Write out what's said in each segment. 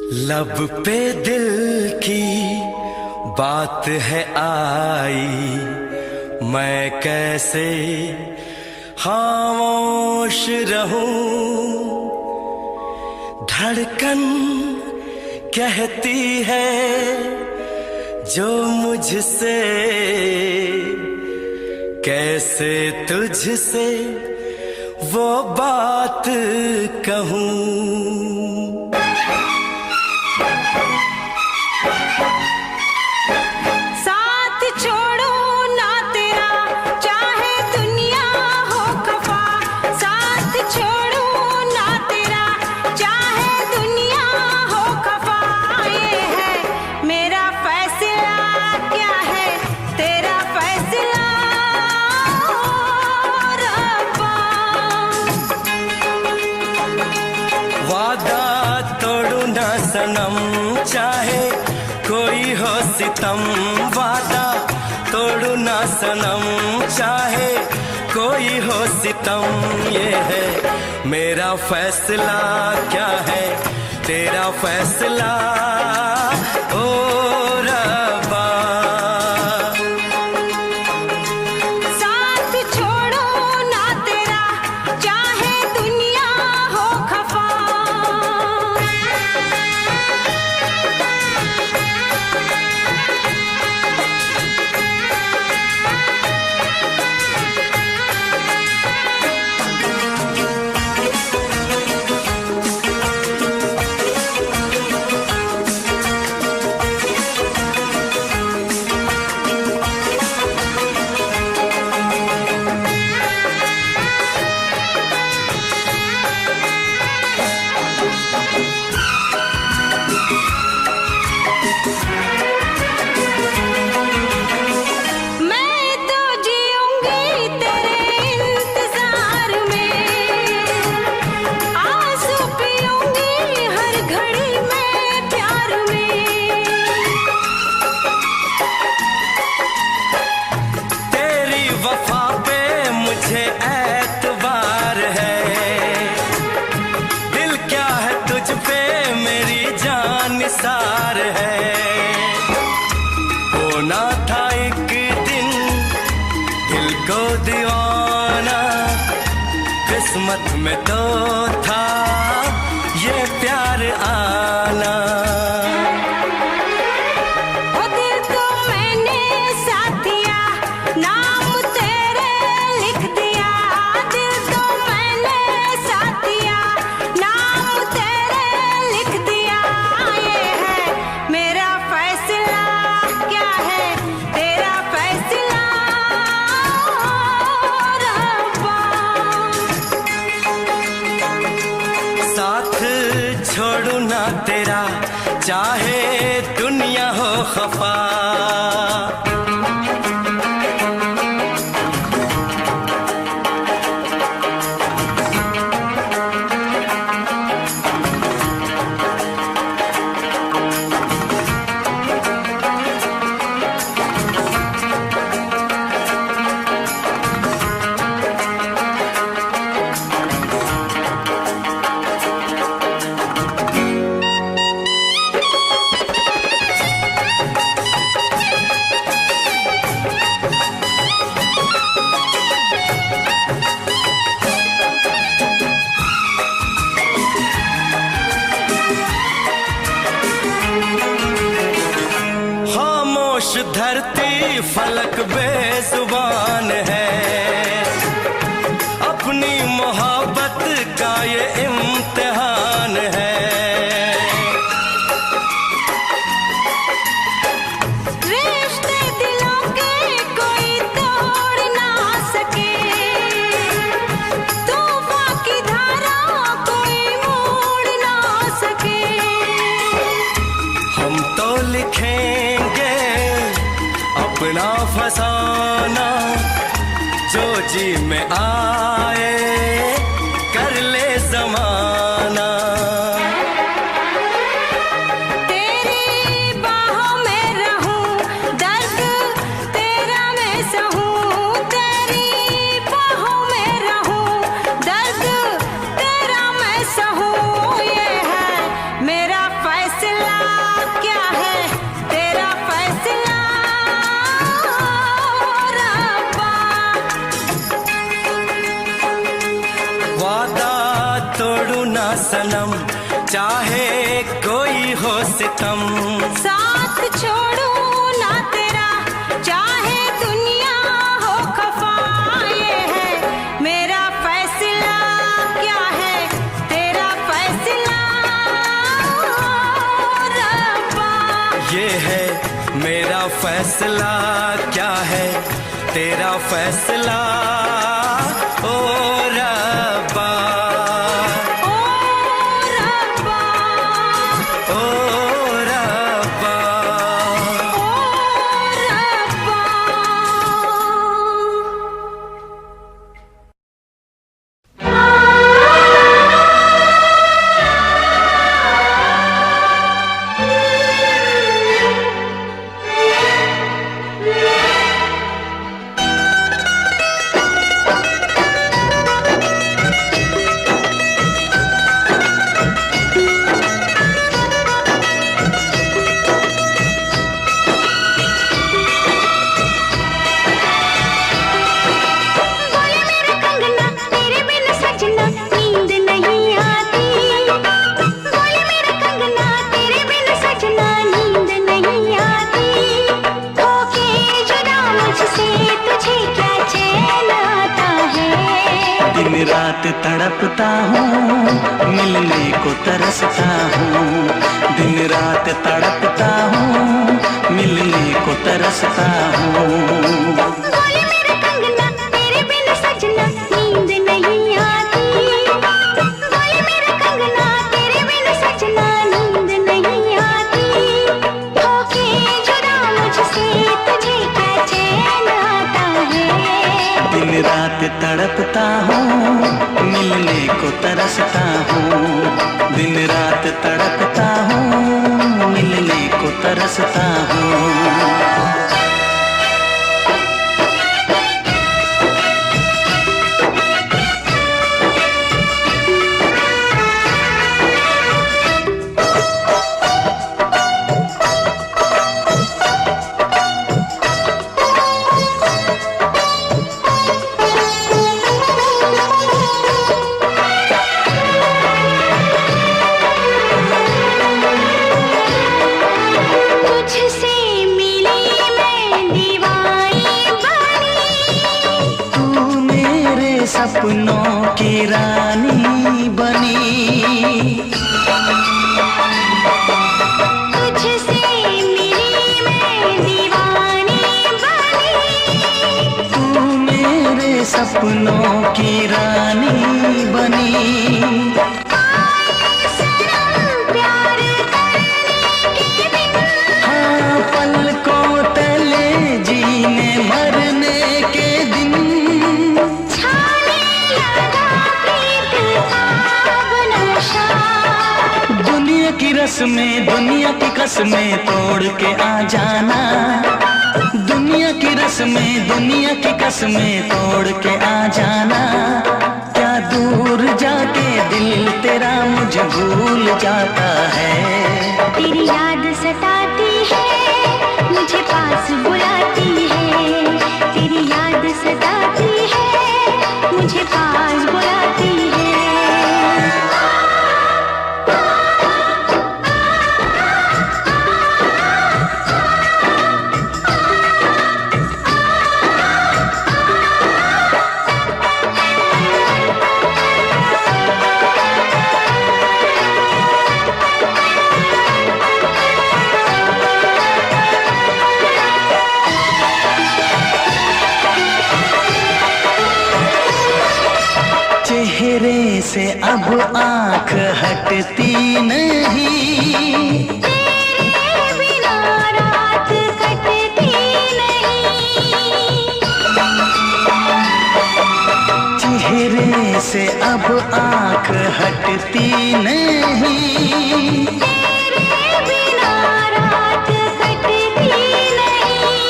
लब पे दिल की बात है आई, मैं कैसे खामोश रहूं। धड़कन कहती है जो मुझसे, कैसे तुझसे वो बात कहूं। वादा तोड़ू ना सनम, चाहे कोई हो सितम। वादा तोड़ू ना सनम, चाहे कोई हो सितम। ये है मेरा फैसला, क्या है तेरा फैसला ओ रब्बा। सार है होना था एक दिन दिल को दीवाना, किस्मत में तो था ये प्यार आना। छोड़ू ना तेरा, चाहे दुनिया हो खफा। धरती फलक बेजुबान है, अपनी मोहब्बत का ये इम्तिहान है। रिश्ते दिलों के कोई तोड़ ना सके, तूफान की धारा कोई मोड़ ना सके। हम तो लिखेंगे अपना फसाना, जो जी में आए कर ले ज़माना। तेरी बाहों में रहूं, दर्द तेरा मैं सहूं। तेरी बाहों में रहूं, दर्द तेरा मैं सहूं। ये है मेरा फैसला। चाहे कोई हो सितम, साथ छोड़ू ना तेरा, चाहे दुनिया हो खफा। ये है मेरा फैसला, क्या है तेरा फैसला रब्बा। ये है मेरा फैसला, क्या है तेरा फैसला ओ रब्बा। तड़पता हूँ मिलने को तरसता हूँ, दिन रात तड़पता हूँ मिलने को तरसता हूँ। बोले मेरे कंगना तेरे बिन सजना नींद नहीं आती। बोले मेरे कंगना तेरे बिन सजना नींद नहीं आती। होके जुदा मुझसे तुझे क्या चैन आता है। दिन रात तड़पता हूँ मिलने को तरसता हूँ, दिन रात तड़पता हूँ मिलने को तरसता हूँ। सपनों की रानी बनी, तुझसे मिली मैं दीवानी बनी। तू मेरे सपनों की रानी बनी। प्यार करने के दिन, हाँ पलकों तले जीने मरने के दिन। दुनिया की रस्में दुनिया की कसमें तोड़ के आ जाना, दुनिया की रस्में दुनिया की कसमें तोड़ के आ जाना। क्या दूर जाके दिल तेरा मुझे भूल जाता है। तेरी याद सताती है मुझे पास बुलाती है। तेरी याद सताती है मुझे पास बुलाती है। चेहरे से अब आँख हटती नहीं, तेरे बिना रात कटती नहीं। चेहरे से अब आँख हटती नहीं। तेरे बिना रात कटती नहीं।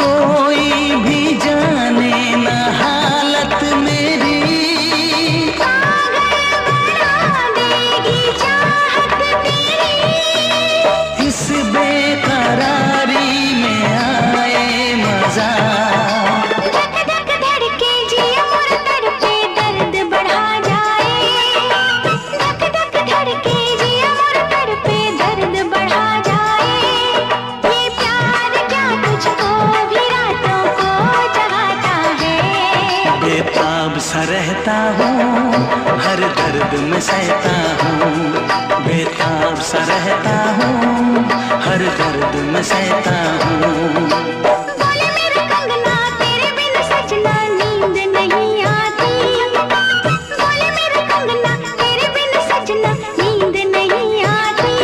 कोई भी जाने न हालत मेरी, पागल बना देगी जान। रहता हूँ, हर दर्द में सहता हूँ, बेताब सा रहता हूँ, हर दर्द में सहता हूँ। बोले मेरे कंगना तेरे बिन सजना नींद नहीं आती, बोले मेरे कंगना तेरे बिन सजना नींद नहीं आती।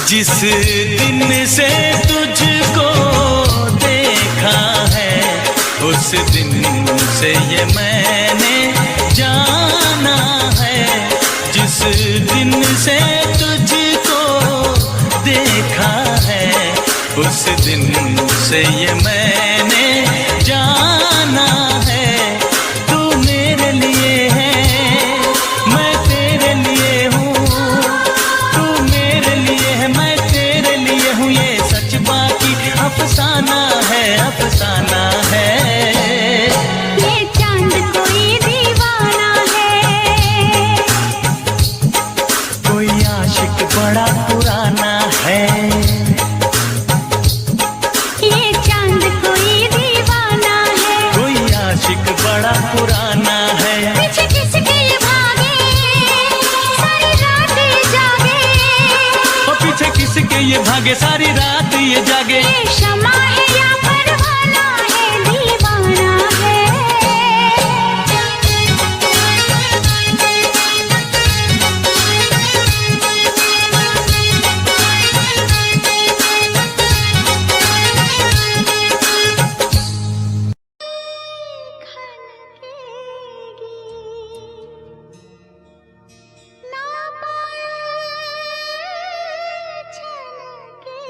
जिस दिन से तुझको से ये मैंने जाना है, जिस दिन से तुझको देखा है, उस दिन से ये मैंने जाना है, तू मेरे लिए है, मैं तेरे लिए हूँ, तू मेरे लिए है, मैं तेरे लिए हूँ, ये सच बाकी अफसाना है, अफसाना है। ये चांद कोई दीवाना है, कोई आशिक बड़ा पुराना है, ये चांद कोई दीवाना है, कोई आशिक बड़ा पुराना है। पीछे किसके ये भागे, सारी रात ये जागे, और पीछे किसके ये भागे, सारी रात ये जागे। ये शमा है या परवाना है, दीवाना है। ना पाए छलकेगी,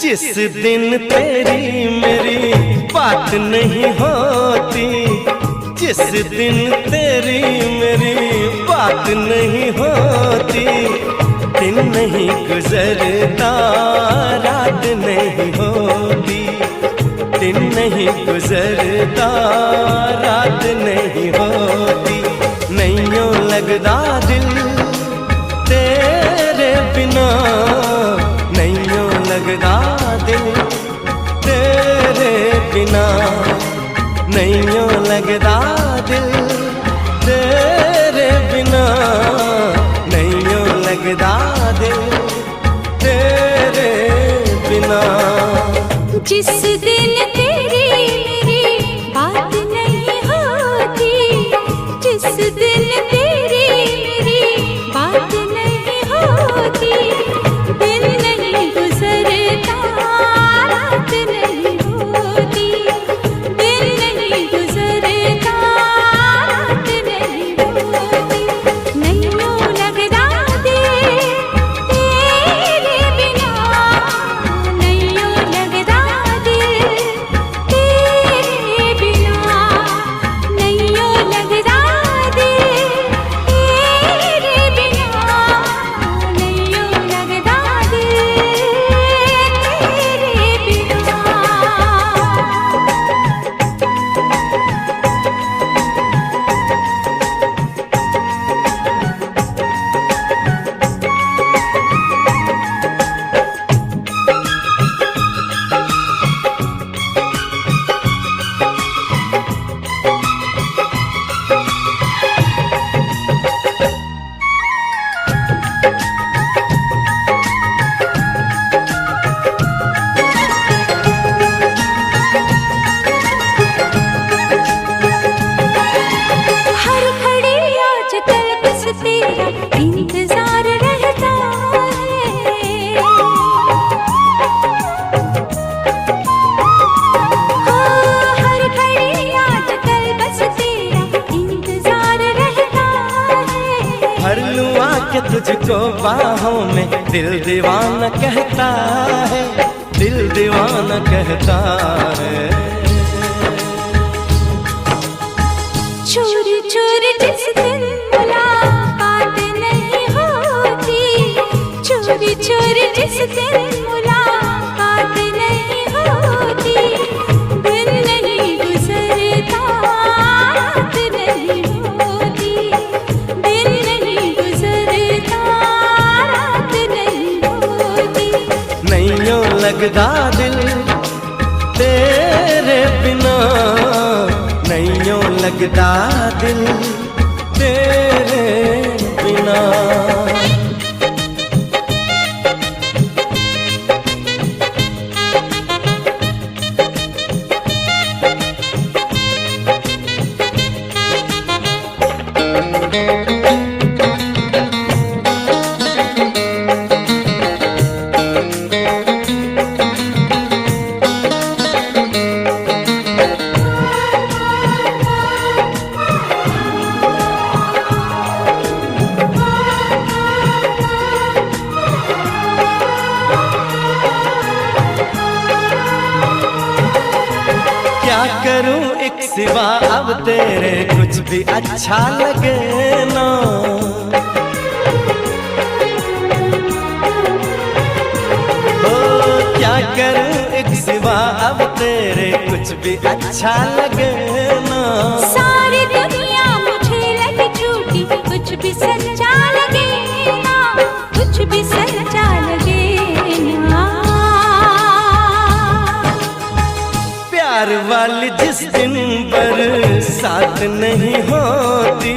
जिस दिन तेरी मेरी बात नहीं होती, जिस दिन तेरी मेरी बात नहीं होती, दिन नहीं गुजरता रात नहीं होती, दिन नहीं गुजरता रात नहीं होती, नहीं यूं लगदा दिल तेरे बिना, नहीं यूं लगदा दिल तेरे बिना, नहीं यूं लगदा दिल तेरे बिना, नहीं यूं लगदा दिल तेरे बिना। जिस दिन तेरी मेरी बात नहीं होती, जिस दिन तेरी मेरी बात नहीं होती, दिन नहीं गुजरता रात नहीं होती, दिन नहीं गुजरता रात नहीं होती, नहीं यूं लगदा दिल तेरे बिना, नहीं यूं लगदा दिल तेरे बिना, नहीं यूं लगदा दिल तेरे बिना, नहीं यूं लगदा दिल तेरे बिना। हर घड़ी आजकल बस तेरा इंतजार रहता है, हर घड़ी आजकल बस तेरा इंतजार रहता है। भर लूं आके तुझको बाहों में, दिल दीवाना कहता है, दिल दीवाना कहता है। चोरी चोरी जिस दिन मुलाकात नहीं होती, चोरी चोरी जिस दिन मुलाकात नहीं होती, दिन नहीं गुजरता रात नहीं होती, दिन नहीं गुजरता रात नहीं होती, नहीं यूं लगदा दिल तेरे बिना, नहीं यूं लगदा दिल तेरे बिना। क्या करूं एक सिवा अब तेरे कुछ भी अच्छा लगे ना, करूं एक सिवा अब तेरे कुछ भी अच्छा लगे ना। सारी दुनिया मुझे लगे झूठी, कुछ भी सच्चा लगे ना, कुछ भी सच्चा लगे ना। प्यार वाली जिस दिन बरसात नहीं होती,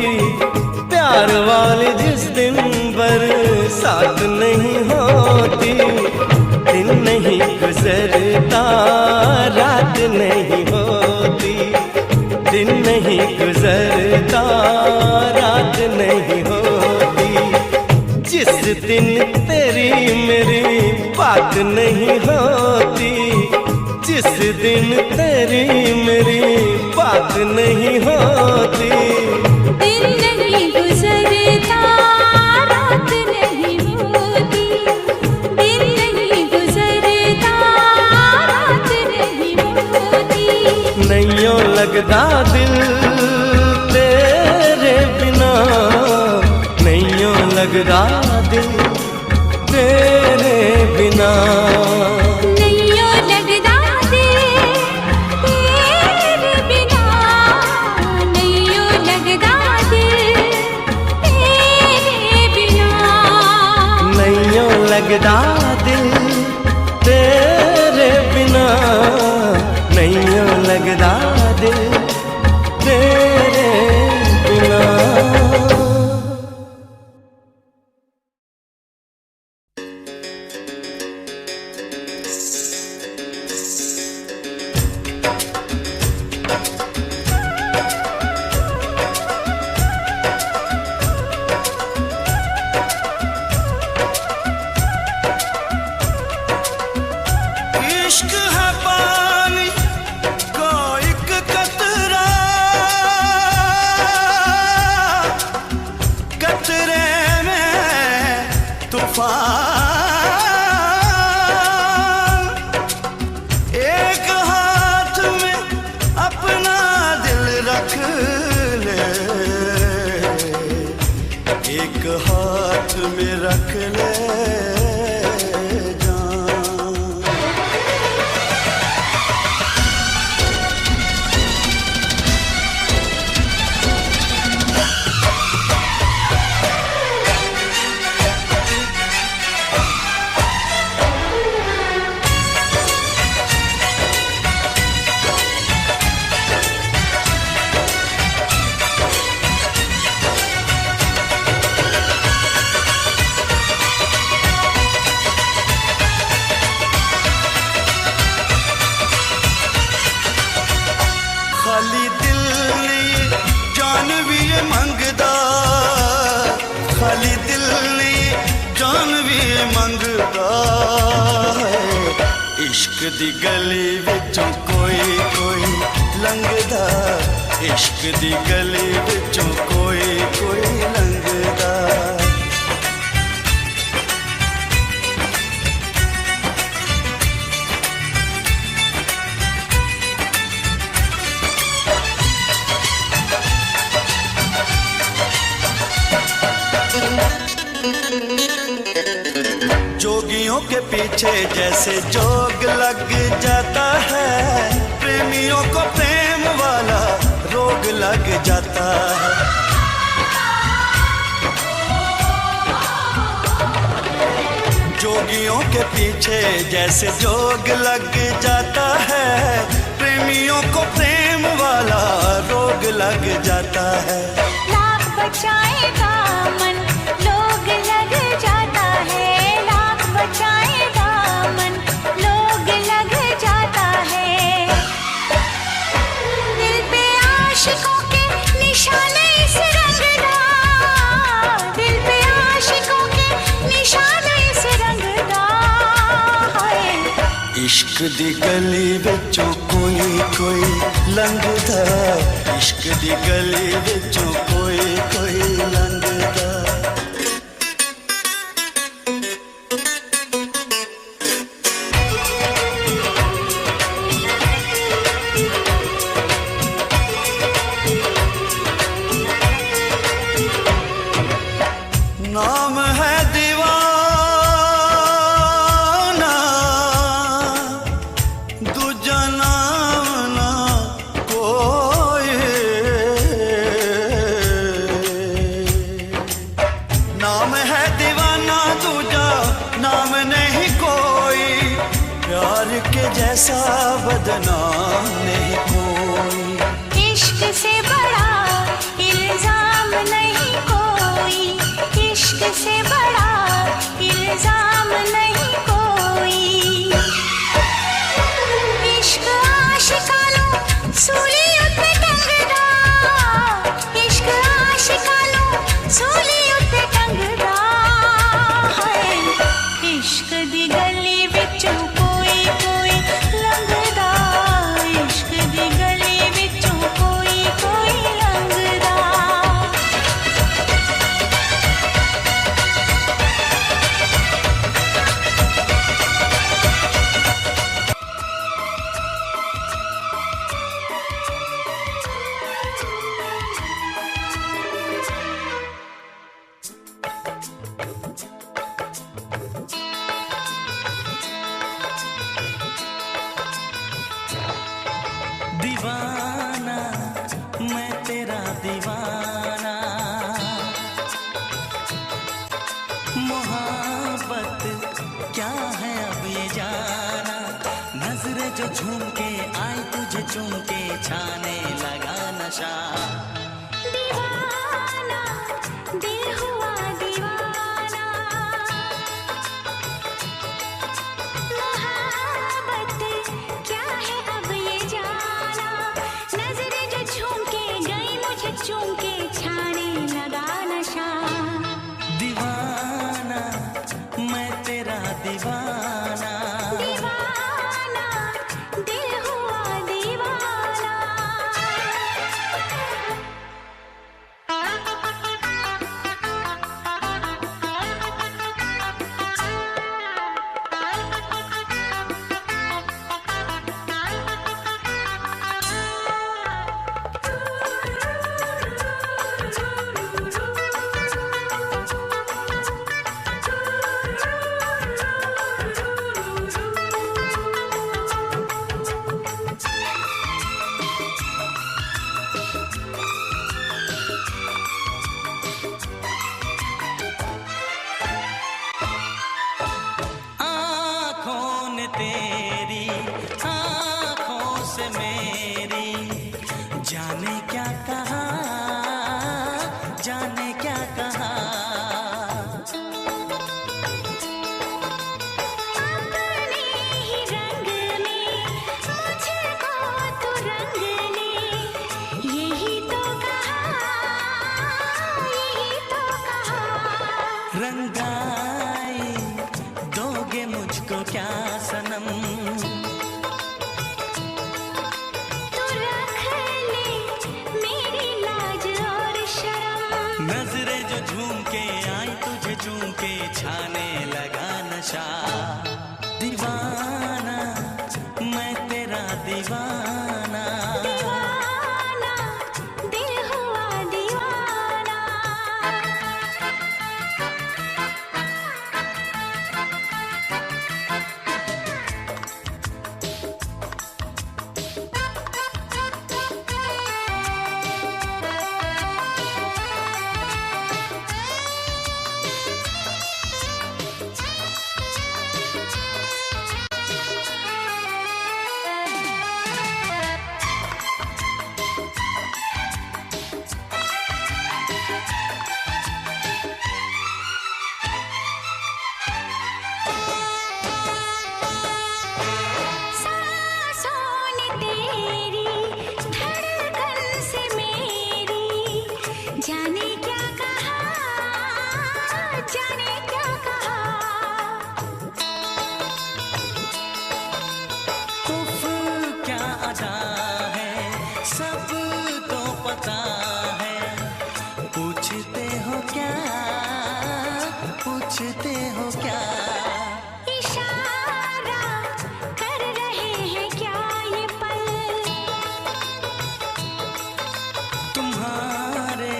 प्यार वाली जिस दिन बरसात नहीं होती, दिन नहीं गुजरता रात नहीं होती, दिन नहीं गुजरता रात नहीं होती। जिस दिन तेरी मेरी बात नहीं होती, जिस दिन तेरी मेरी बात नहीं होती, दिन नहीं गुजरता रात नहीं होती, दिन नहीं गुजरता रात नहीं होती। नैयों लगदा दिल तेरे बिना, नैयों लगदा दिल तेरे बिना। नैयों लगदा दिल तेरे बिना, नैयों लगदा दिल तेरे बिना। नैयों लगदा दिल तेरे बिना, नैयों लगदा दिल तेरे बिना। इश्क है पानी का एक कतरा, कतरे में तूफान। एक हाथ में अपना दिल रख ले, एक हाथ में रख ले खाली दिल नहीं जान भी ये मंगदा, खाली दिल नहीं जान भी ये मंगदा है। इश्क दी गली विचों कोई कोई लंघदा, इश्क दी गली विचों कोई कोई लंघदा। जोगियों के पीछे जैसे जोग लग जाता है, प्रेमियों को प्रेम वाला रोग लग जाता है। जोगियों के पीछे जैसे जोग लग जाता है, प्रेमियों को प्रेम वाला रोग लग जाता है। लाख बचाएगा मन लोग लग जाता है, लाख बचाएगा मन लोग लग जाता है। दिल पे आशिकों के निशाने इस रंगदार, दिल पे आशिकों के निशाने इस रंगदार है। इश्क दी गली विचों कोई कोई लंघदा, इश्क दी गली विचों कोई कोई लंघदा। नाम है दीवाना, जैसा बदनाम नहीं कोई। इश्क से बड़ा इल्जाम नहीं कोई, इश्क से बड़ा इल्जाम नहीं कोई। इश्क आशिकानो सूली उत्ते टंगदा, इश्क आशिकानो सूली उत्ते टंगदा है। इश्क दी गली विचों कोई कोई लंघदा, इश्क दी गली विचों कोई कोई लंघदा। दीवाना मैं तेरा दीवाना, मोहब्बत क्या है अब ये जाना। नजरें जो झूम के आई तुझे चूम के छाने लगा नशा। दीवाना दिल हुआ दीवाना, मोहब्बत क्या है अब ये जाना। नजरें जो झूम के गई मुझे चूम के छाने लगा नशा। दीवाना मैं तेरा दीवाना, दीवाना दिल हुआ दीवाना। आँखों ने तेरी आँखों से मेरी जाने क्या कहा, जाने क्या कहा। अपने ही रंग में मुझको तो रंग ने यही तो कहा, यही तो कहा। रंगाई दोगे मुझको क्या सनम, तू रख ले मेरी लाज और शर्म। नजरें जो झूम के आई तुझे चूम के छाने लगा नशा। दीवाना मैं तेरा दीवाना, दीवाना दिल हुआ दीवाना। सांसों ने तेरी धड़कन से मेरी जाने क्या कहा, जाने क्या कहा। उफ क्या अदा है सब तो पता है। पूछते हो क्या, पूछते हो क्या। इशारा कर रहे हैं क्या ये पल, तुम्हारे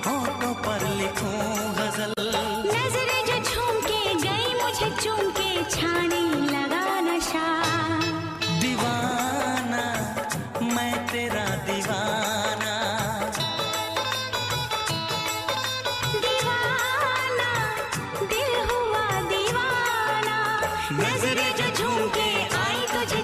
होठों पर लिखूं गजल। नजरें जो झूम के गई मुझे चूम के छाने लगा नशा। दीवाना मैं तेरा दीवाना, दीवाना दिल हुआ दीवाना। नजरें जो झूम के आई तुझे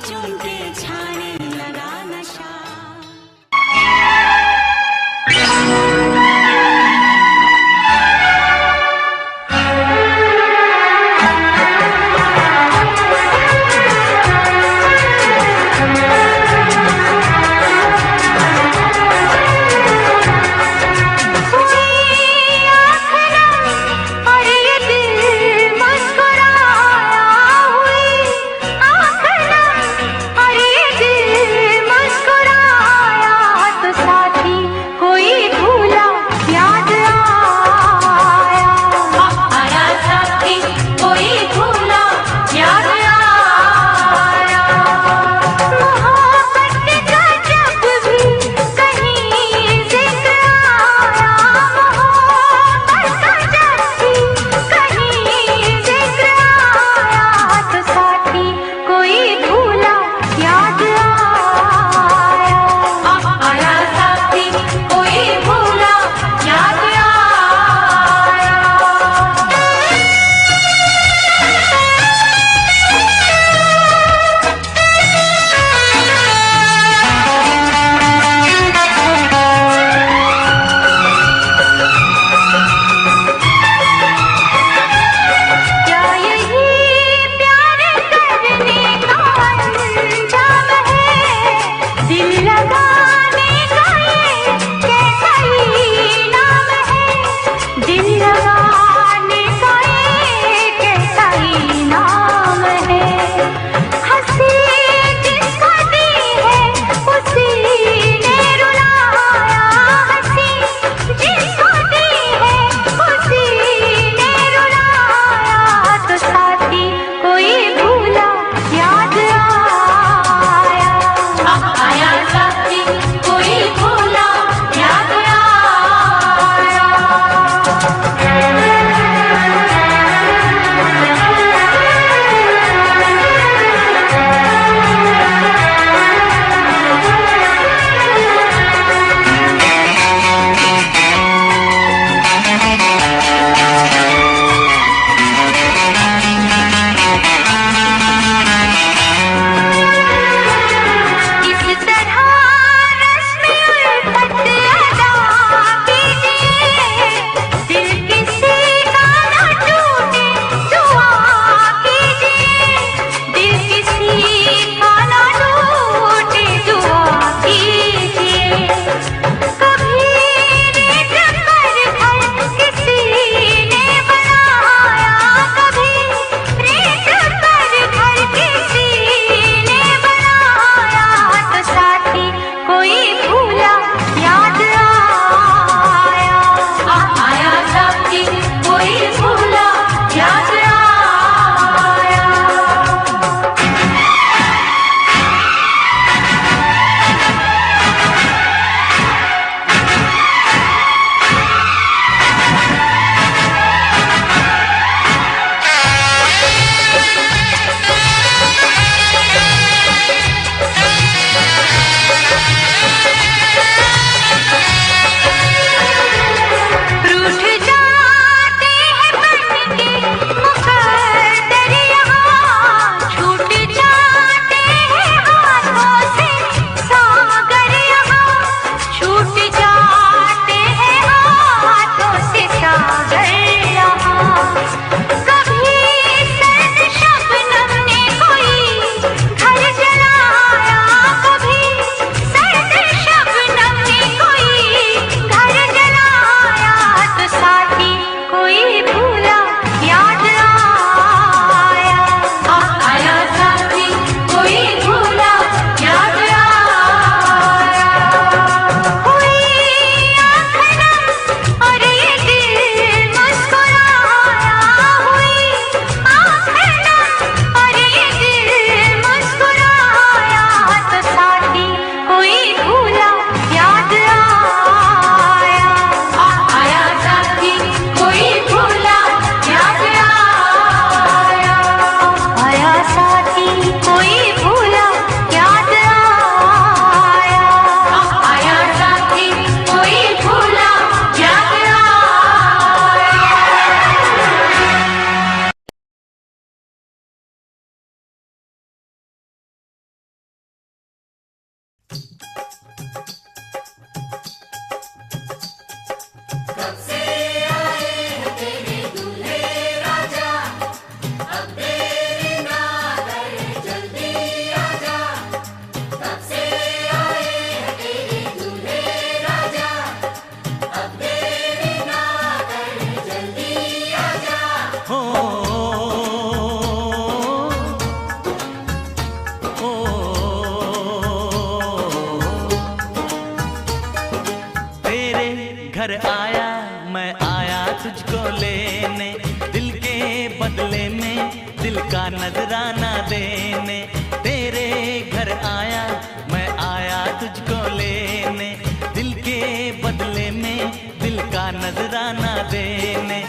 घर आया, मैं आया तुझको लेने, दिल के बदले में दिल का नजराना देने। तेरे घर आया, मैं आया तुझको लेने, दिल के बदले में दिल का नजराना देने।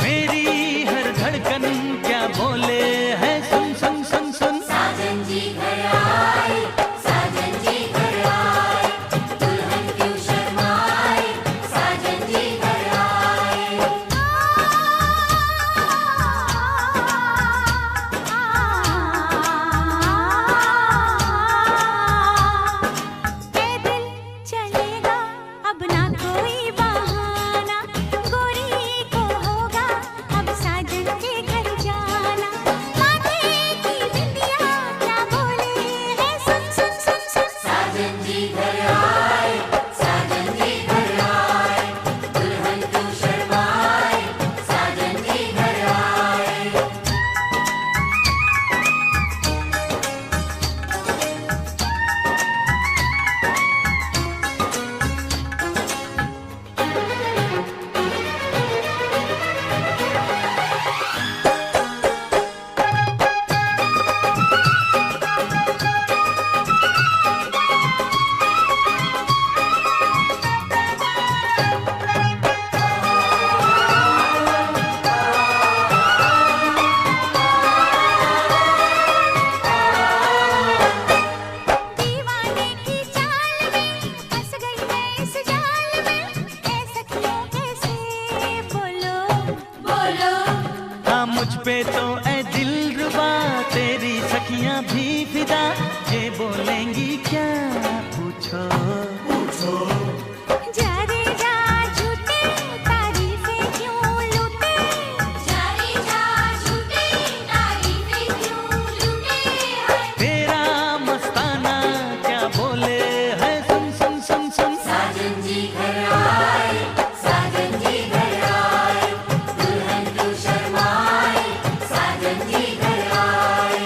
मेरी हर धड़कन क्या बोले है, सुन सुन सुन सुन। साजन जी घर आए, साजन जी घर आए, दुल्हन क्यों शर्माए, साजन जी घर आए। पैदल चलेगा अब ना कोई बहाना, गोरी को होगा अब साजन के घर जाना। माथे की बिंदिया क्या बोले है, सुन सुन सुन सुन। साजन जी घर आए, साजन जी घर आए, दुल्हन क्यों शर्माए, साजन जी घर आए। दीवाने की चाल में फंस गई मैं इस जाल में, ऐसा क्यों कैसे बोलो बोलो हाँ मुझ पे तो ऐ दिलरुबा तेरी सखियां भी फिदा, ये बोलेंगी क्या पूछो। जा रे जा झूठे तारीफें क्यों लूटे, जा रे जा झूठे तारीफें क्यों लूटे हैं। तेरा मस्ताना क्या बोले है, सुन सुन सुन सुन। साजन जी घर आए, साजन जी घर आए, दुल्हन क्यों शर्माए, साजन जी घर आए।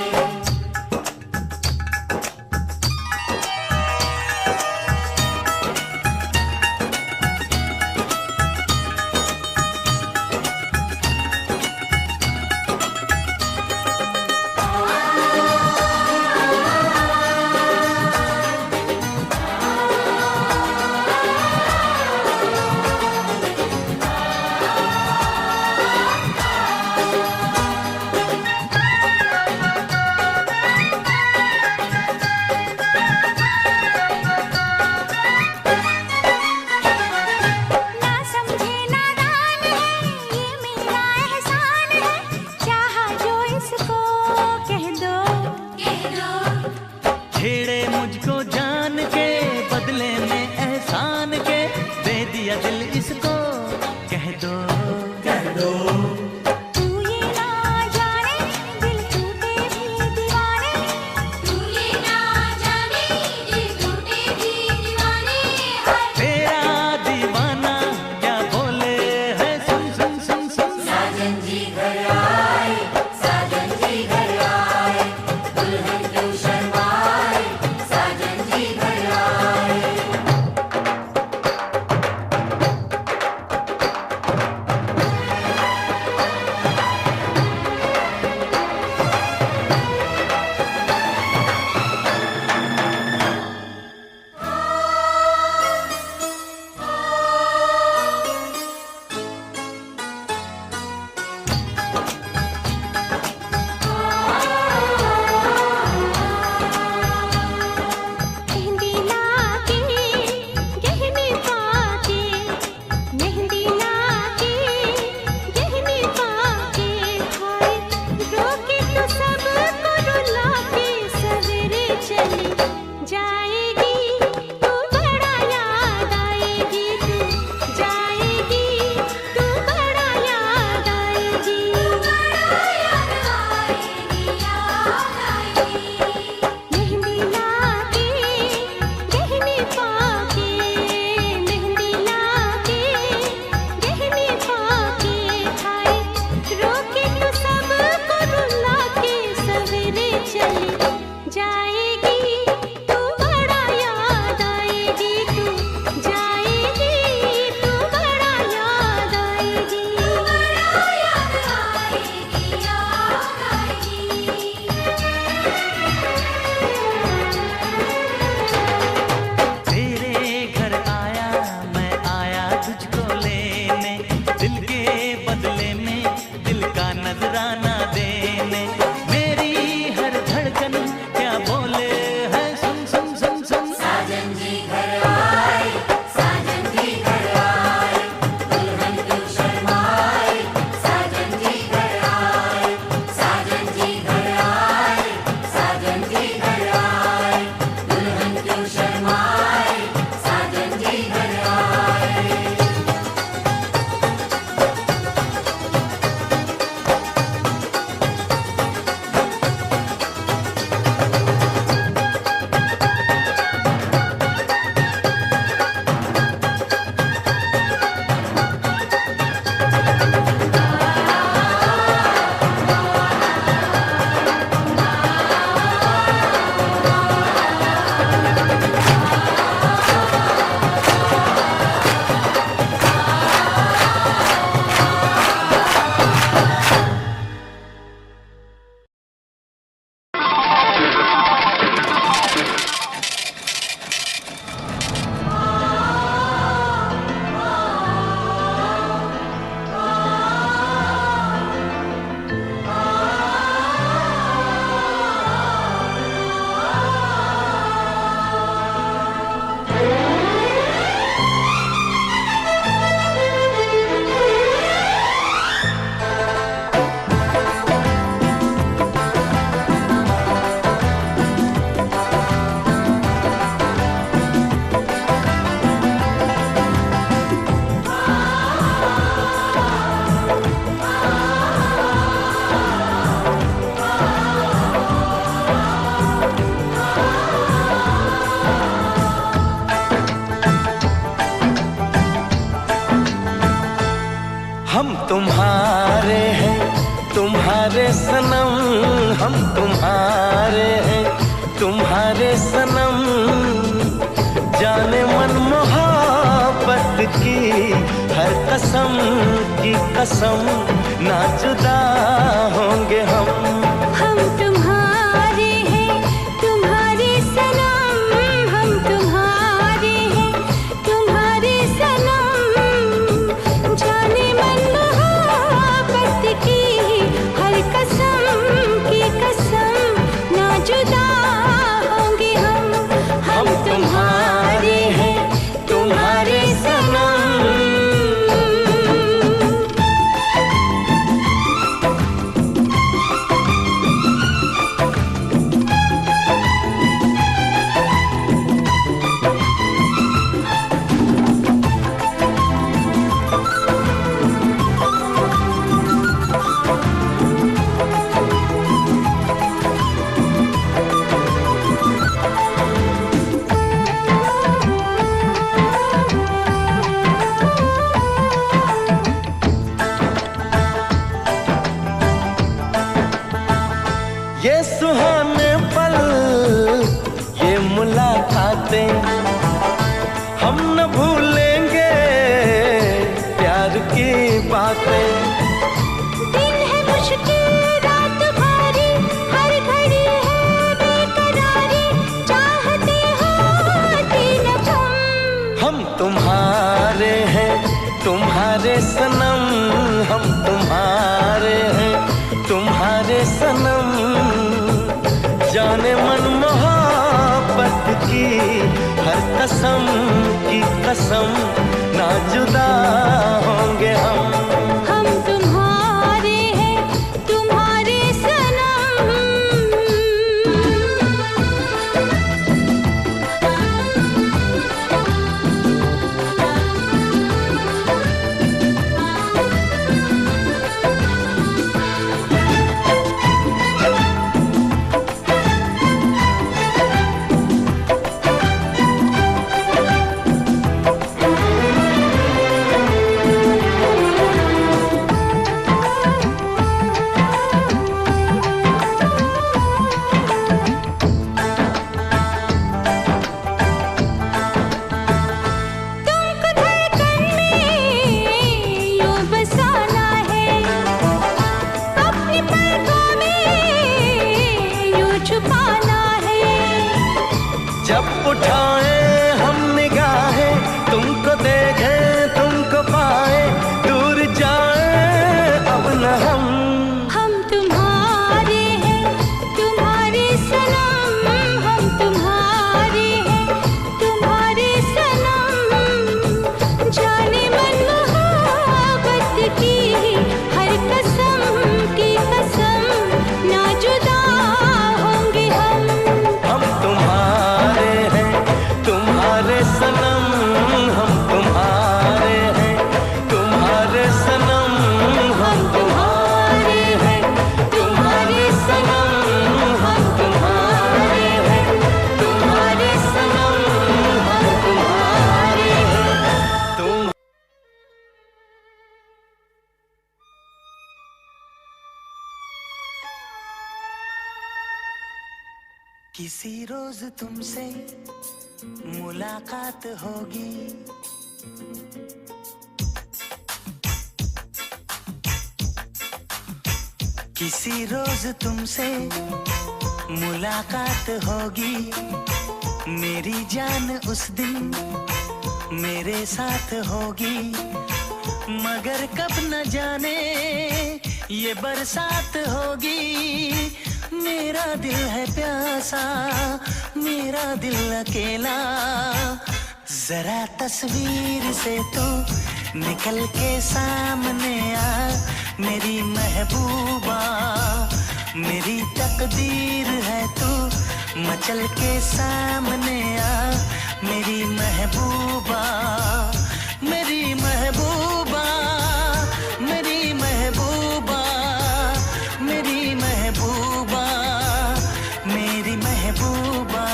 हम तुम्हारे हैं तुम्हारे सनम, जाने मन मोहब्बत की हर कसम की कसम, ना जुदा होंगे हम तुम्हारे हैं तुम्हारे सनम, हम तुम्हारे हैं तुम्हारे सनम, जाने मन मोहब्बत की हर कसम की कसम, ना जुदा होंगे हम तुम्हारे हैं तुम्हारे सनम। ये सुहाने पल ये मुलाकातें हम न भूलेंगे प्यार की बातें। दिन है मुश्किल रात भारी, हर घड़ी है बेकरारी, चाहते होती न हम तुम्हारे हैं तुम्हारे सनम, हम तुम्हारे हैं तुम्हारे सनम, जाने मन मोहब्बत की हर कसम की कसम, ना जुदा होंगे हम तुम्हारे हैं तुम्हारे सनम। जब उठाए हम निगाहें तुमको देखें तुमको पाए, दूर जाए अब न हम तुम्हारे हैं तुम्हारे सनम, हम तुम्हारे हैं तुम्हारे सनम, जाने मन मोहब्बत की हर कसम की कसम, ना जुदा होंगे हम तुम्हारे हैं तुम्हारे सनम, हम तुम्हारे हैं तुम्हारे सनम, हम तुम्हारे हैं तुम्हारे सनम, हम तुम्हारे हैं तुम्हारे सनम, हम तुम्हारे हैं तुम। किसी रोज तुमसे मुलाकात होगी, किसी रोज तुमसे मुलाकात होगी, मेरी जान उस दिन मेरे साथ होगी, मगर कब न जाने ये बरसात होगी। मेरा दिल है प्यासा मेरा दिल अकेला, जरा तस्वीर से तू निकल के सामने आ मेरी महबूबा, मेरी तकदीर है तू मचल के सामने आ मेरी महबूबा, मेरी महबूबा, मेरी महबूबा, मेरी महबूबा, मेरी महबूबा,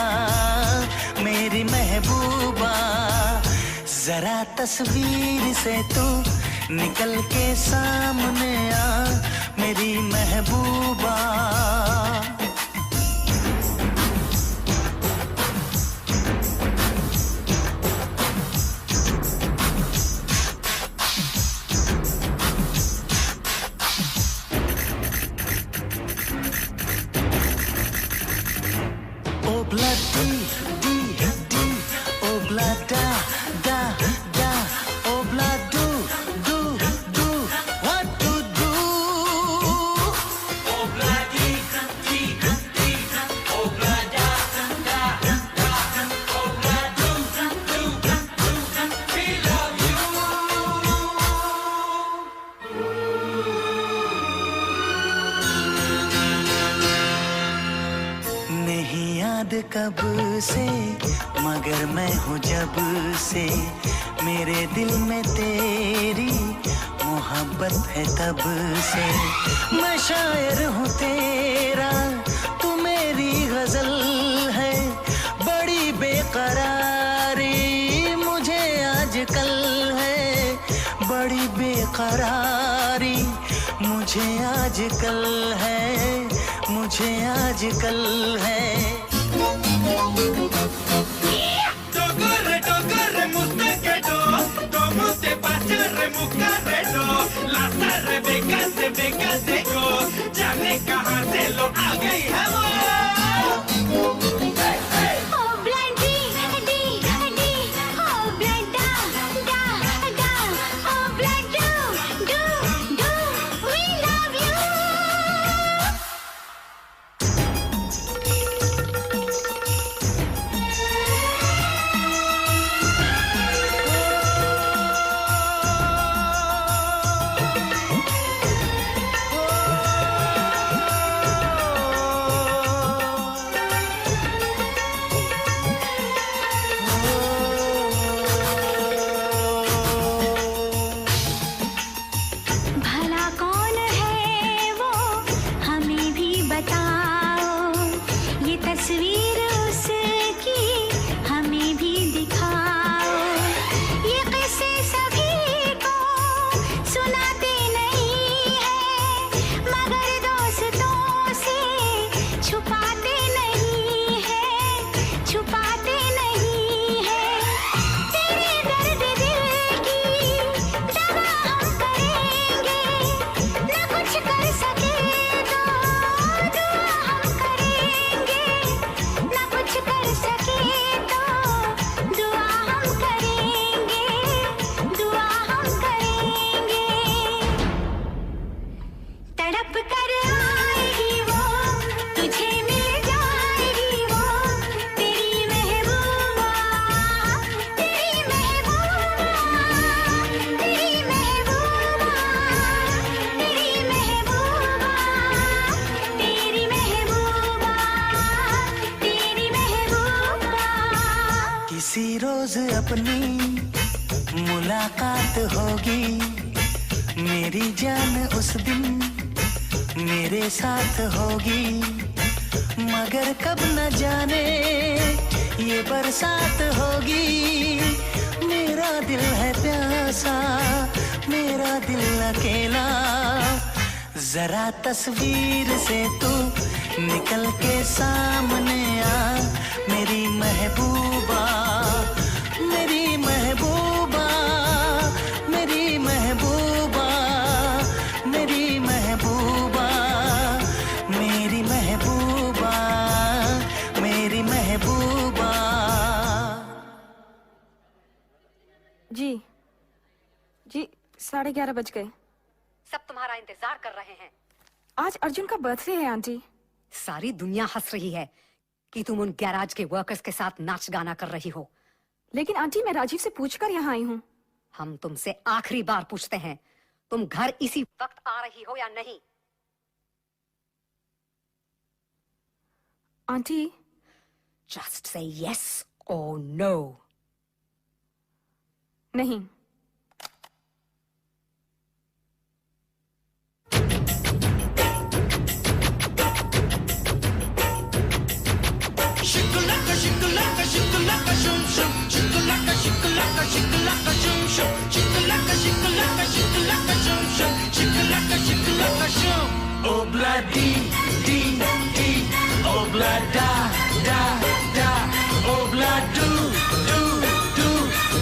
मेरी महबूबा, जरा तस्वीर से तू निकल के सामने आ मेरी महबूबा। Obla di di di, obla da da da, obla do do do, what to do? Obla di di di, obla da da da, obla do do do, we love you. नहीं याद कब से मगर मैं हूँ जब से मेरे दिल में तेरी मोहब्बत है तब से मैं शायर हूँ तेरा तू मेरी गजल है बड़ी बेकरारी मुझे आजकल है बड़ी बेकरारी मुझे आजकल है मुझे आजकल है Dogore, dogore, mustekedo, domuste pachare mukaredo, लासारे बेकासे बेकासे को, जाने कहाँ से लो आ गई है वो। Oh bloody di di, oh blood da da da, oh blood do do do, we love you. भला कौन है वो हमें भी बताओ ये तस्वीर उसकी हमें भी दिखाओ ये किस्से सभी को सुनाते नहीं है मगर दोस्तों से छुपाते नहीं है छुपाते नहीं है तेरे दर्द दिल की दवा हम करेंगे न कुछ कर सके तो दुआ हम करेंगे न कुछ कर सके तो दुआ हम करेंगे दुआ हम करेंगे तड़प कर आएगी वो तुझे मिल जाएगी वो तेरी महबूबा तेरी महबूबा तेरी महबूबा तेरी महबूबा तेरी महबूबा तेरी महबूबा किसी रोज अपनी मुलाकात होगी मेरी जान उस दिन मेरे साथ होगी मगर कब न जाने ये बरसात होगी मेरा दिल है प्यासा मेरा दिल अकेला जरा तस्वीर से तू निकल के सामने आ मेरी महबूबा मेरी महबूबा मेरी महबूबा मेरी महबूबा मेरी महबूबा मेरी महबूबा जी जी 11:30 बज गए सब तुम्हारा इंतजार कर रहे हैं। आज अर्जुन का बर्थडे है आंटी सारी दुनिया हंस रही है कि तुम उन गैराज के वर्कर्स के साथ नाच गाना कर रही हो। लेकिन आंटी मैं राजीव से पूछकर यहाँ आई हूँ। हम तुमसे आखिरी बार पूछते हैं तुम घर इसी वक्त आ रही हो या नहीं। आंटी जस्ट से यस और नो। नहीं। Shikalaka, shikalaka, shikalaka, shum shum. Shikalaka, shikalaka, shikalaka, shum shum. Shikalaka, shikalaka, shikalaka, shum shum. Shikalaka, shikalaka, shum. Obla di di di, obla da da da, obla do do do,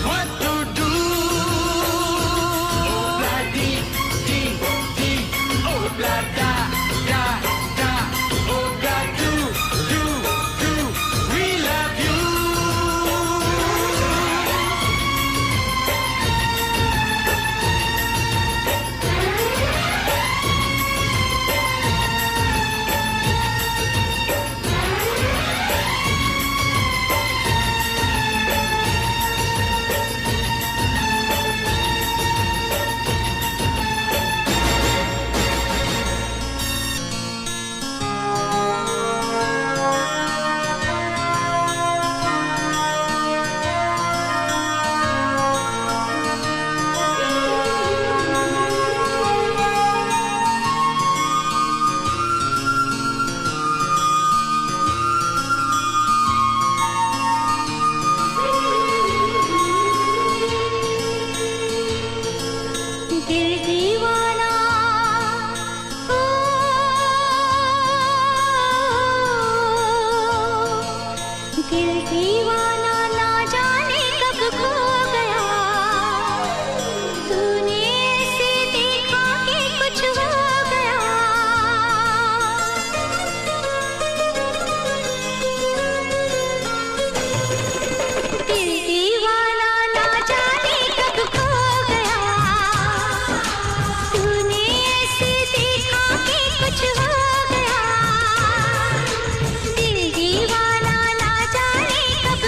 what to do? Obla di di di, obla da da da, obla do do do, we दिल दीवाना ना जाने कब खो गया, तूने ऐसे देखा कि कुछ हो गया। दिल दीवाना ना जाने कब खो गया, तूने ऐसे देखा कि कुछ हो गया। दिल दीवाना ना जाने कब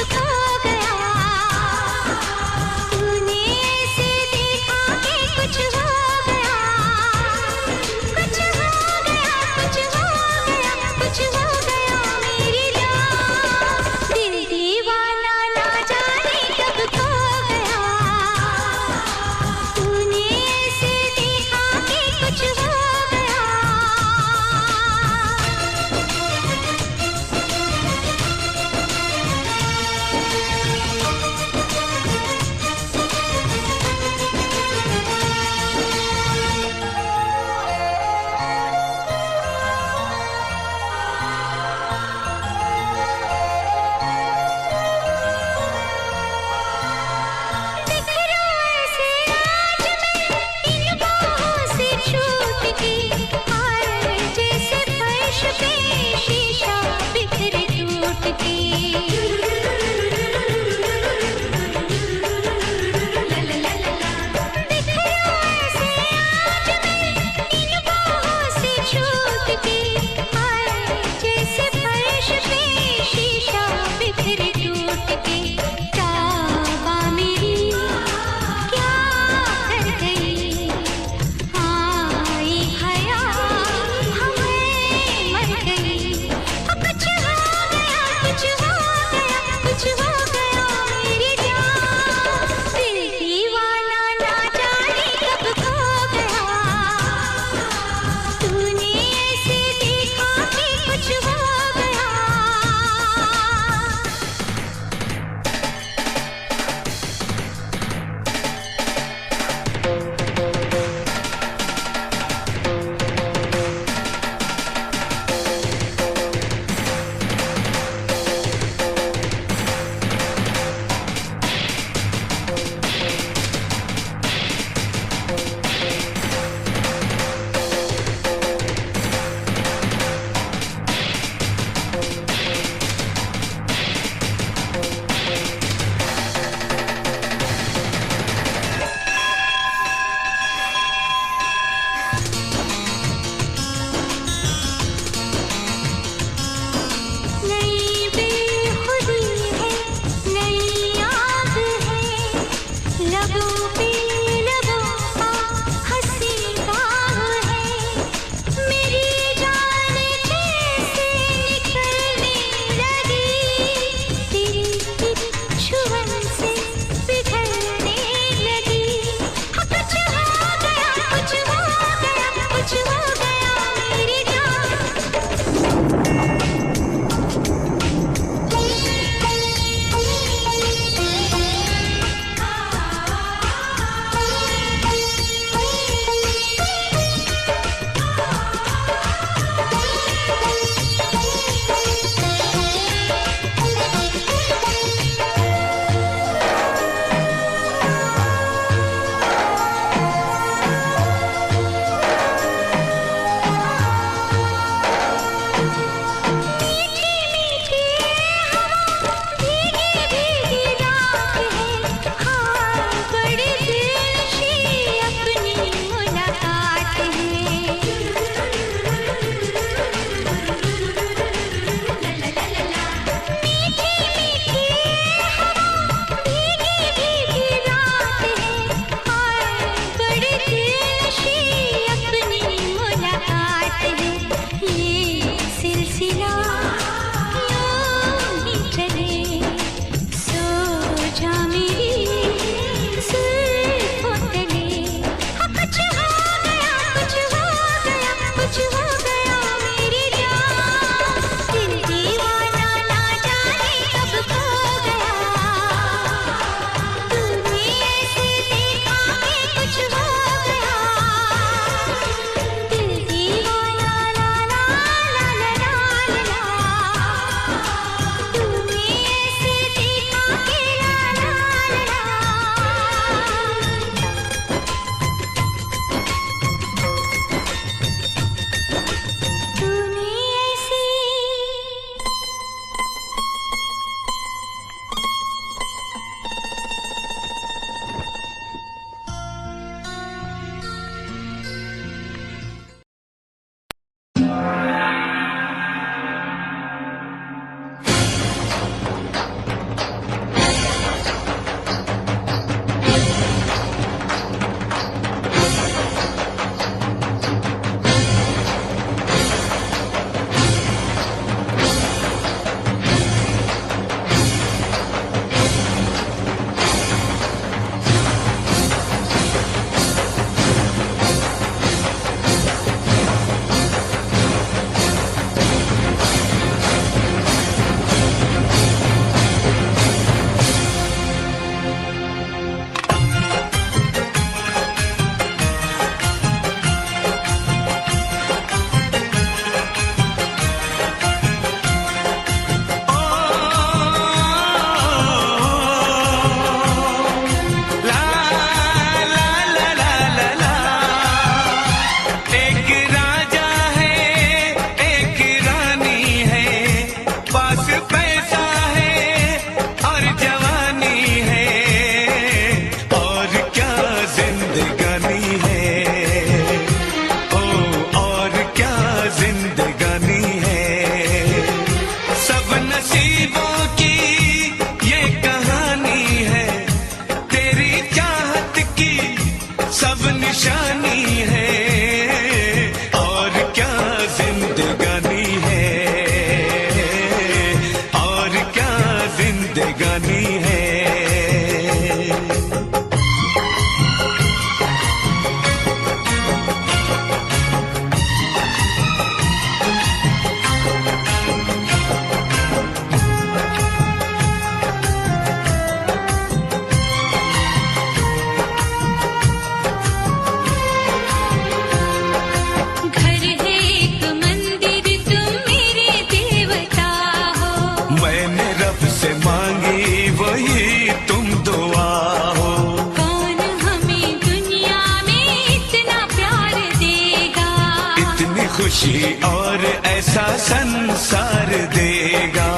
संसार देगा।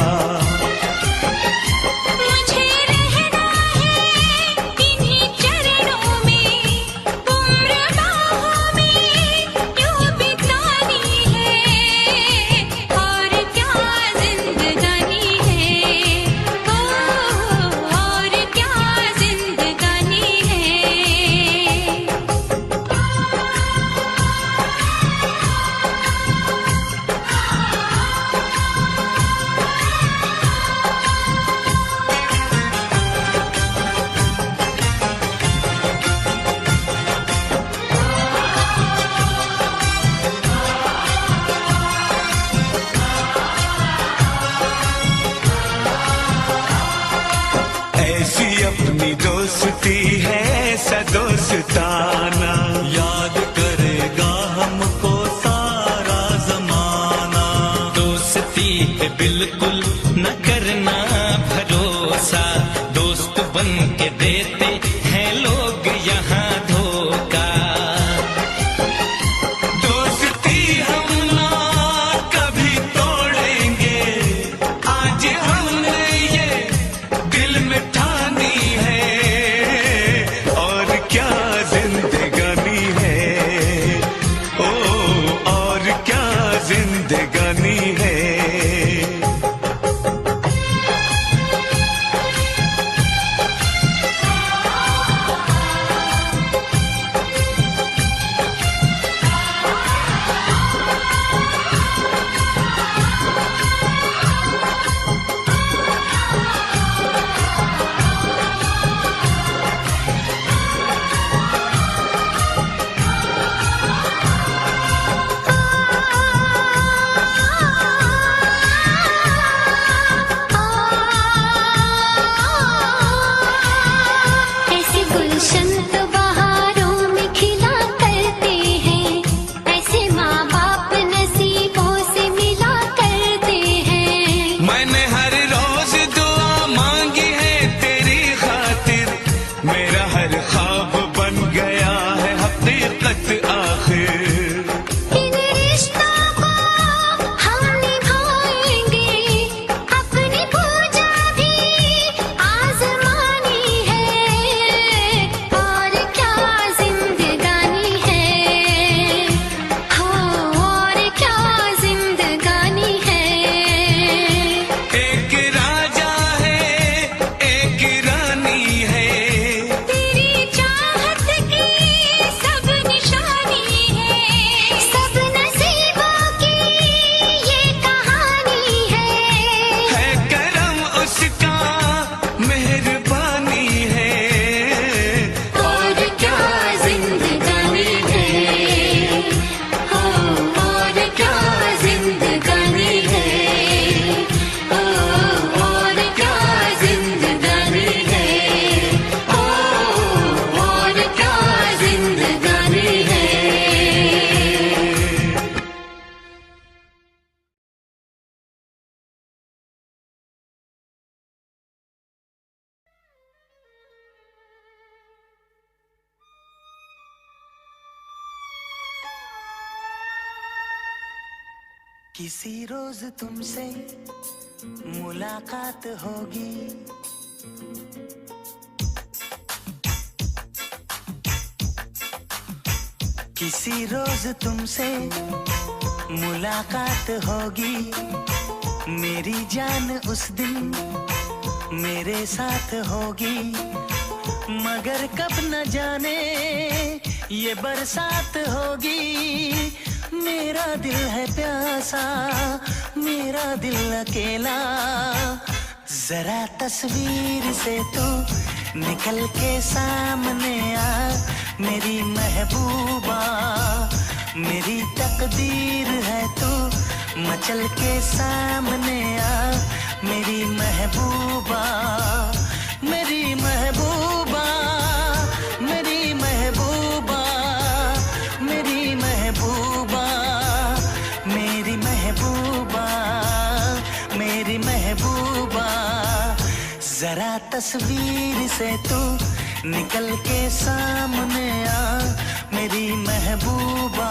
मुझे रहना है इन्हीं चरणों में, उम्र बाहों में यूं बितानी है, और क्या जिंदगानी है, और क्या जिंदगानी है। ऐसी अपनी दोस्ती है सदोस्ताना, याद करेगा हमको सारा जमाना। दोस्ती पे बिल्कुल न करना भरोसा, दोस्त बन के देते हैं लोग यहाँ धोखा। दोस्ती हम ना कभी तोड़ेंगे, आज हमने ये दिल में ठानी है, और क्या जिंदगानी है, ओ और क्या जिंदगानी है। ऐसे गुलशन तो बहारों में खिला करते हैं, ऐसे माँ बाप नसीबों से मिला करते हैं। मैंने हर रोज दुआ मांगी है तेरी खातिर, मेरा हर ख्वाब बन गया है हकीकत आखिर। इन रिश्तों को हम निभाएंगे, अपनी पूजा भी आजमानी है, और क्या जिंदगानी है, हो और क्या जिंदगानी है। एक राजा है एक रानी है, तेरी चाहत की सब निशानी है, सब नसीबों की ये कहानी है। करम उसका मेहरबानी है, और क्या जिंदगानी है, हो और क्या जिंदगानी है, ओ और क्या जिंदगानी है, ओ और क्या जिंदगानी है। किसी रोज तुमसे मुलाकात होगी, किसी रोज तुमसे मुलाकात होगी, मेरी जान उस दिन मेरे साथ होगी, मगर कब न जाने ये बरसात होगी। मेरा दिल है प्यासा, मेरा दिल अकेला, जरा तस्वीर से तू निकल के सामने आ, मेरी महबूबा, मेरी तकदीर है तू मचल के सामने आ, मेरी महबूबा, मेरी महबूबा, मेरी महबूबा, मेरी महबूबा, मेरी महबूबा, मेरी महबूबा, जरा तस्वीर से तू निकल के सामने आ, मेरी महबूबा।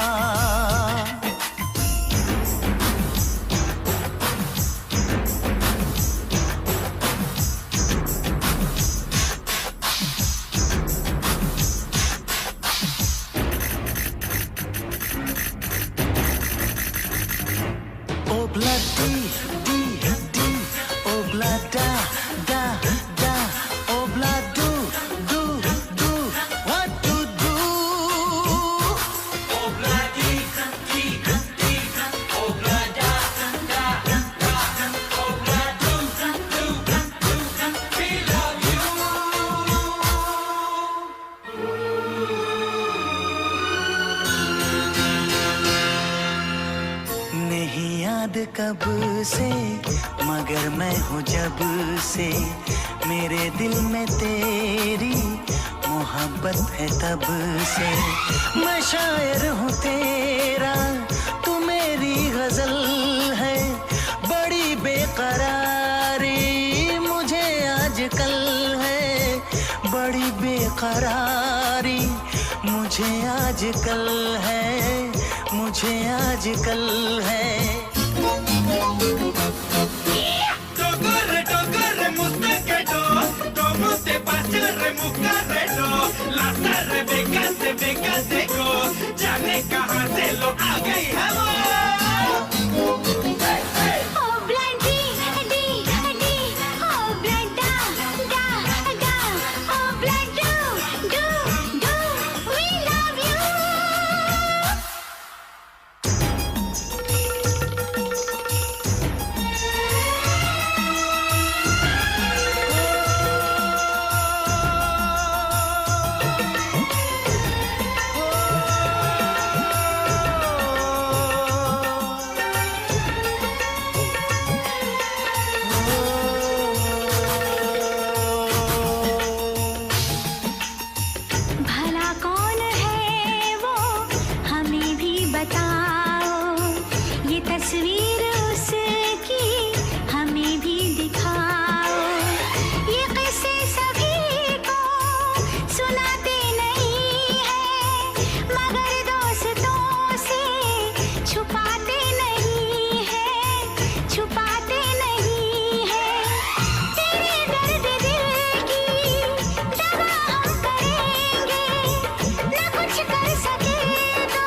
मगर मैं हूँ जब से मेरे दिल में तेरी मोहब्बत है तब से। मैं शायर हूँ तेरा, तू मेरी गजल है। बड़ी बेकरारी मुझे आजकल है, बड़ी बेकरारी मुझे आजकल है, मुझे आजकल है। Dogore, dogore, muste do, como te pachare mucare do, lasare bekate go, जाने कहाँ से लो आ गई है वो। Oh Blondie, D D, oh Blonda, da da, oh Blondo, do, we love you. भला कौन है वो हमें भी बताओ, ये तस्वीर उसकी हमें भी दिखाओ। ये किस्से सभी को सुनाते नहीं है, मगर दोस्तों से छुपाते नहीं है, छुपाते नहीं है। तेरे दर्द दिल की दवा हम करेंगे, न कुछ कर सके तो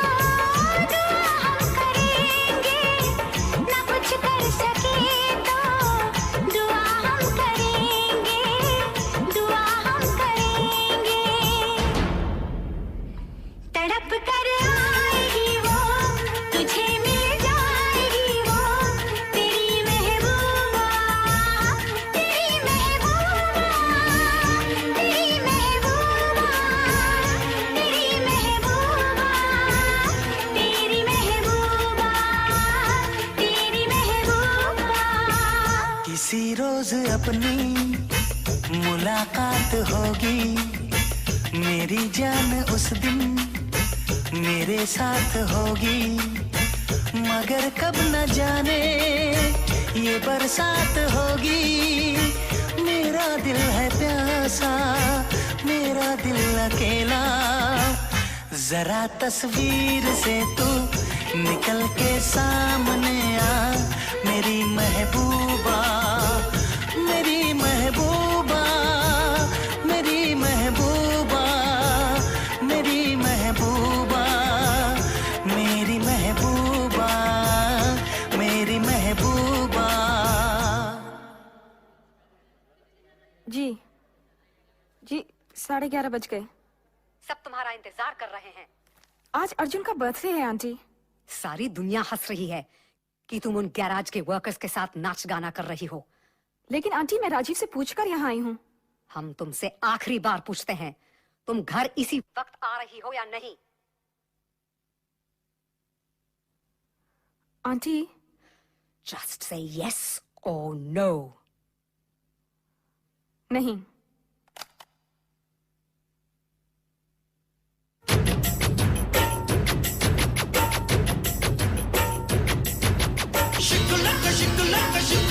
दुआ हम करेंगे, न कुछ कर सके तो दुआ हम करेंगे, दुआ हम करेंगे। तड़प कर आएगी वो, तुझे मिल जाएगी वो, तेरी महबूबा, तेरी महबूबा, तेरी महबूबा, तेरी महबूबा, तेरी महबूबा, तेरी महबूबा। किसी रोज अपनी मुलाकात होगी, मेरी जान उस दिन मेरे साथ होगी। मगर कब न जाने ये बरसात होगी। मेरा दिल है प्यासा, मेरा दिल अकेला। जरा तस्वीर से तू निकल के सामने आ, मेरी महबूबा, मेरी महबूबा, मेरी महबूबा, मेरी महबूबा, मेरी महबूबा, मेरी महबूबा। जी जी 11:30 बज गए। सब तुम्हारा इंतजार कर रहे हैं। आज अर्जुन का बर्थडे है आंटी। सारी दुनिया हंस रही है कि तुम उन गैराज के वर्कर्स के साथ नाच गाना कर रही हो। लेकिन आंटी मैं राजीव से पूछकर यहाँ आई हूँ। हम तुमसे आखिरी बार पूछते हैं, तुम घर इसी वक्त आ रही हो या नहीं? आंटी जस्ट से यस और नो। नहीं। Shikulaka, shikulaka, shikulaka.